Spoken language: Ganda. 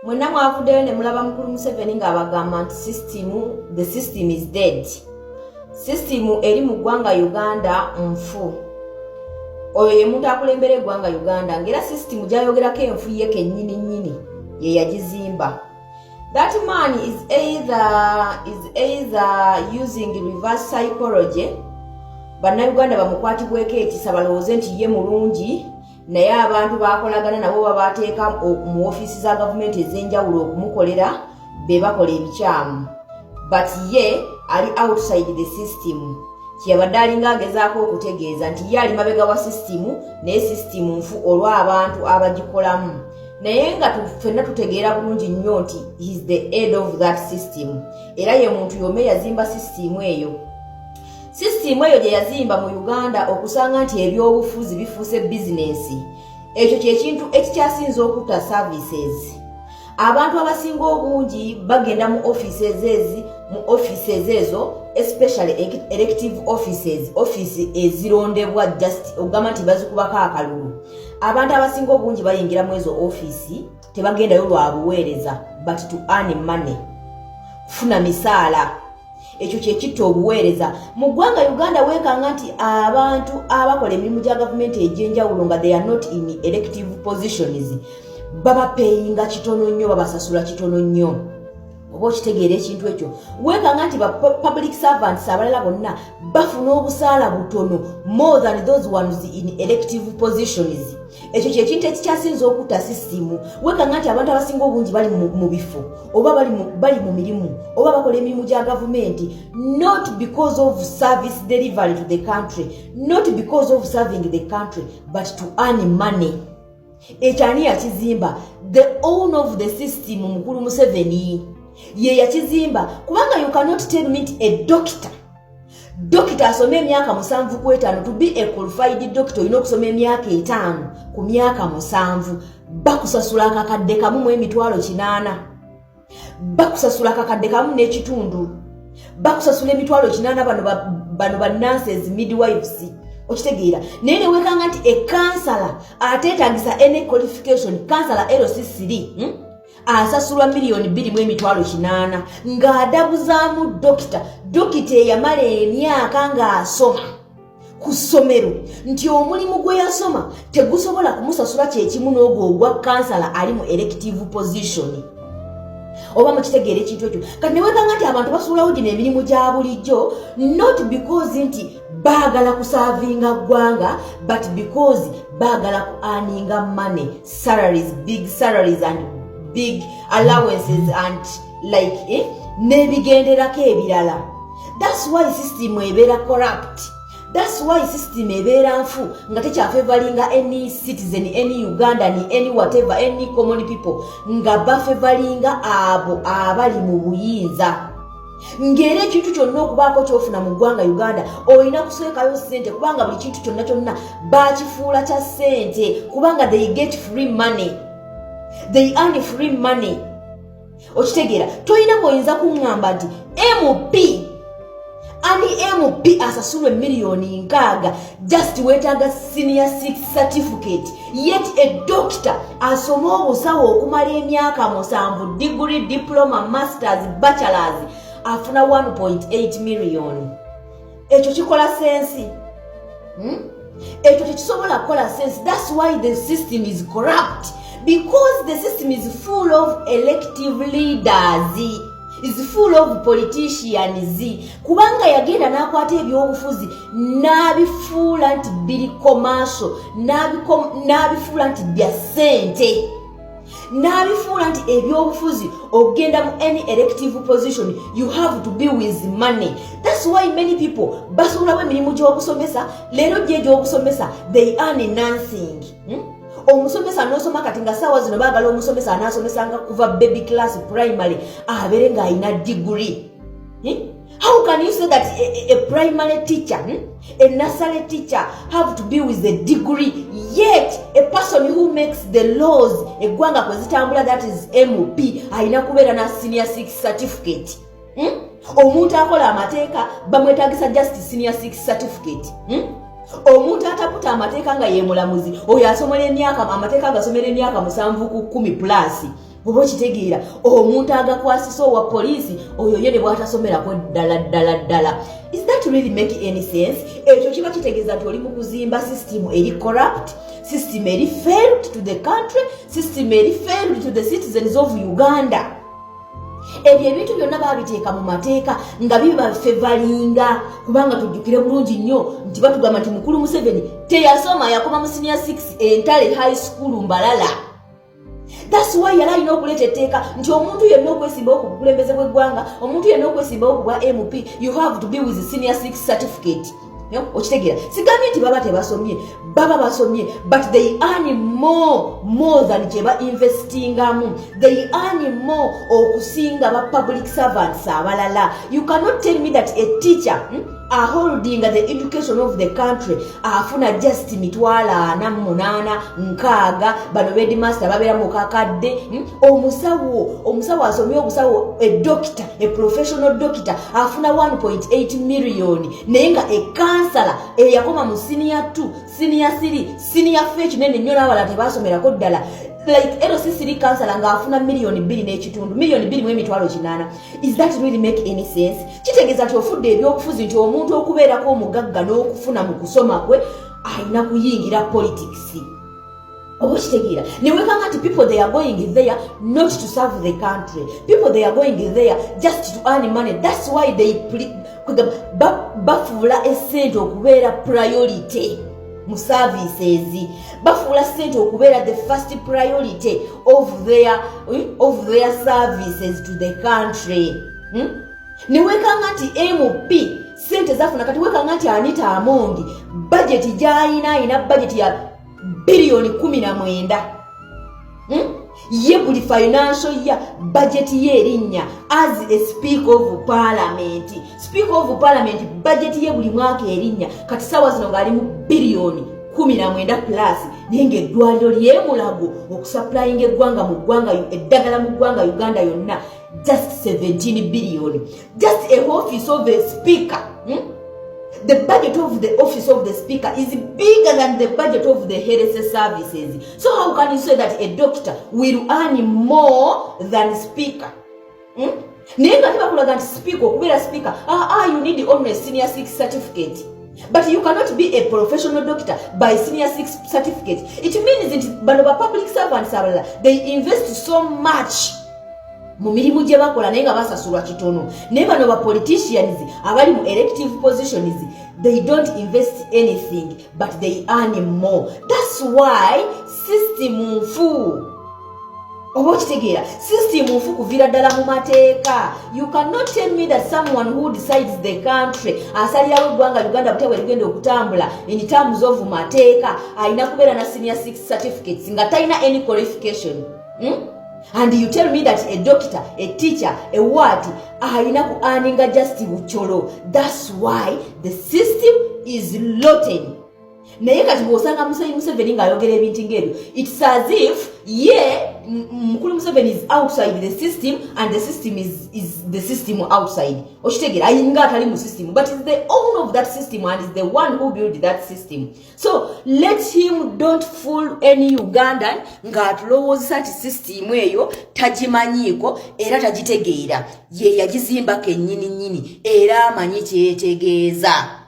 Mwenna mwavuddeyo ne mulaba mukulu Museveni ng'abagamba nti the system is dead. System eri mu ggwanga Uganda nfu. Oyo ye muntu akulembera eggwanga Uganda ng'era system gy'ayogerako enfu ye kennyini ye yagizimba. That man is either using reverse psychology. Bannayuganda bamukwatibweko ekisa balowooze nti ye mulungi naye abantu bakolagana nabo babateeka mu ofiisi za gavumenti ez'enjawulo okumukolera be bakola ebikyamu. But ye ali outside the system. Kyeyabadde alinga agezaako okutegeeza nti ye ali mabega wa system naye system nfu olw'abantu abagikolamu. Naye nga ffenna tutegeera bulungi nnyo nti he is the head of that system. Era ye muntu yombi yazimba system eyo. System eyo gye yazimba mu Uganda okusanga nti ebyobufuzi bifuuse bizinensi. Ekyo ky'ekintu ekikyasinze okutta services. Abantu abasinga obungi bagenda mu offices ezo, especially elective offices, office ezirondebwa just ogamba nti bazikubako akalulu. Abantu abasinga obungi bayingira mu ezo office tebagendayo lwa buweereza but to earn money. Kufuna misaala. Ekyo kyekitta obuweereza. Mu ggwanga Uganda weekanga nti abantu abakola emirimu gya gavumenti egy'enjawulo nga they are not in elective positions baba payinga kitono nnyo, babasasula kitono nnyo. Oba okitegeera ekintu ekyo. Weekanga nti ba public servants abalala bonna bafuna obusaala butono more than those ones in elective positions. Ekyo kyekintu ekikyasinza okutta system. Weekanga nti abantu abasinga obungi bali mu bifo oba bali mu mirimu oba bakola emirimu gya gavumenti not because of service delivery to the country, not because of serving the country, but to earn money. Ekyani yakizimba the owner of the system mukulu Museveni ye yakizimba kubanga you cannot tell me a doctor asome emyaka 7 ku 5 to be a qualified doctor you know kusoma emyaka 5 ku myaka 7 bakusasula akakadde kamu mu emitwalo 8 bakusasula akakadde kamu n'ekitundu bakusasula emitwalo 8 bano ba nurses midwives. Okitegeera nene wekanga nti a counselor ateetagisa any qualification counselor LC3 asasulwa milioni 2.8 ng'adabuzaamu dokita eyamala emyaka ng'asoma ku ssomero nti omulimu gwe yasoma tegusobola kumusasula kyekimu n'ogwo ogwa counselor ali mu elective position. Oba mukitegeera ekintu ekyo kati newekanga nti abantu basuulawo gino emirimu gya bulijjo not because nti baagala kusavinga ggwanga but because baagala ku earninga money, salaries, big salaries and big allowances and like nebigenderako ebirala. That's why system ebeera corrupt. That's why system ebeera nfu nga tekyafavoringa any citizen, any Ugandan, any whatever, any common people nga bafavoringa abo abali mu buyinza. Ngere ekintu kyonna okubaako kyofuna mu ggwanga Uganda olina kuswekayo ssente kubanga buli kintu kyonna bakifuula kya ssente kubanga they get free money. They earn free money. Okitegeera toyina koyinza kuŋŋamba nti MP asasulwe milioni 6 just weetaaga senior 6 certificate yet a doctor asoma obusawo okumala emyaka 7 degree, diploma, masters, bachelors afuna 1.8 million. Ekyo kikola sensi? Ekyo tekisobola kukola sensi. That's why the system is corrupt. Because the system is full of elective leaders, is full of politicians. Kubanga yagenda n'akwata ebyobufuzi n'abifuula nti biri commercial, n'abifuula nti bya ssente, n'abifuula nti ebyobufuzi ogenda mu any elective position you have to be with money. That's why many people basoolawo emirimu gy'okusomesa leero gy'okusomesa they earn nothing. Omusomesa n'osoma kati nga ssaawa zino baagala omusomesa anaasomesanga kuva baby class primary abeere ng'alina degree. How can you say that a primary teacher, a nursery teacher have to be with a degree, yet a person who makes the laws eggwanga kwe zitambula, that is MP, alina kubeera na senior 6 certificate? Omuntu akola amateeka bamwetaagisa just senior 6 certificate. Omuntu ataputa amateeka nga ye mulamuzi oyo asomera emyaka amateeka gasomera emyaka 7 ku 10 plus oba okitegeera omuntu agakwasisa owa poliisi oyo ye ne bw'atasomerako ddala. Is that really make any sense? Ekyo kiba kitegeeza nti oli mu kuzimba system eri corrupt, system eri failed to the country, system eri failed to the citizens of Uganda. Ebyo ebintu byonna babiteeka mu mateeka nga biba favoringa kubanga tujjukire bulungi nnyo nti batugamba nti mukulu Museveni teyasoma yakoma mu senior 6 entale high school Mbalala. That's why yali alina okuleeta etteeka nti omuntu yenna okwesimbawo ku bukulembeze bw'eggwanga, omuntu yenna okwesimbawo ku bwa MP, you have to be with senior 6 certificate. Okitegeera sigambye nti baba tebasomye, baba basomye, but they earn more than kye ba investingamu. They earn more okusinga ba public servants abalala. You cannot tell me that a teacher are holding the education of the country afuna just mitwala 8 bano headmaster babera mu kakadde. Omusawo asomye obusawo a doctor, a professional doctor afuna 1.8 million nenga a counselor eyakoma mu senior 2, senior 3, senior 4 kinene nnyo n'abalala tebasomerako ddala. Like LCC counselor nga afuna million 2 n'ekitundu, million 2 mu emitwalo 8. Is that really make any sense? Kitegeeza nti ofudde ebyobufuzi nti omuntu okubeerako omugagga n'okufuna mu kusoma kwe alina kuyingira politics. Oba kitegeera ne wekanga nti people they are going there not to serve the country. People they are going there just to earn money. That's why they bafuula essente okubeera priority mu services. Bafuula ssente okubeera the first priority of their services to the country. Ne wekanga nti MP ssente zafuna kati wekanga nti Anita Amondi budget gy'ayina budget ya bilioni 19. Ye buli financial year budget ye erinnya as a speaker of parliament. Speaker of parliament budget ye buli mwaka erinnya kati sawa zino ngali mu bilioni 19 plus ninge eddwaliro ly'emulago okusupplying eggwanga mu ggwanga eddagala mu ggwanga Uganda yonna just 17 billion. Just a office of a speaker. The budget of the office of the speaker is bigger than the budget of the health services. So how can you say that a doctor will earn more than speaker? Nenga tibakulaga nti speaker okubeera speaker you need only a senior 6 certificate. But you cannot be a professional doctor by senior 6 certificate. It means that bano ba public servants they invest so much mu mirimu gye bakola naye nga basasulwa kitono. Naye bano ba politicians abali mu elective positions they don't invest anything but they earn more. That's why system nfu oba kitegeera system nfu kuvira ddala mu mateeka. You cannot tell me that someone who decides the country asalirawo eggwanga Uganda butebwe ligenda okutambula in terms of mateeka alina kubeera na senior 6 certificates nga talina any qualification. And you tell me that a doctor, a teacher, a what, alina ku earninga just bucholo. That's why the system is rotten. Naye kati bw'osanga Museveni ng'ayogera ebintu ng'ebyo, it's as if mukulu Museveni is outside the system and the system is the system outside. Okitegeera ayinga atali mu system but is the owner of that system and is the one who built that system. So let him don't fool any Ugandan ng'atulowoozesa nti system eyo tagimanyiiko era tagitegeera. Ye yagizimba kennyini nnyini era amanyi kyetegeeza.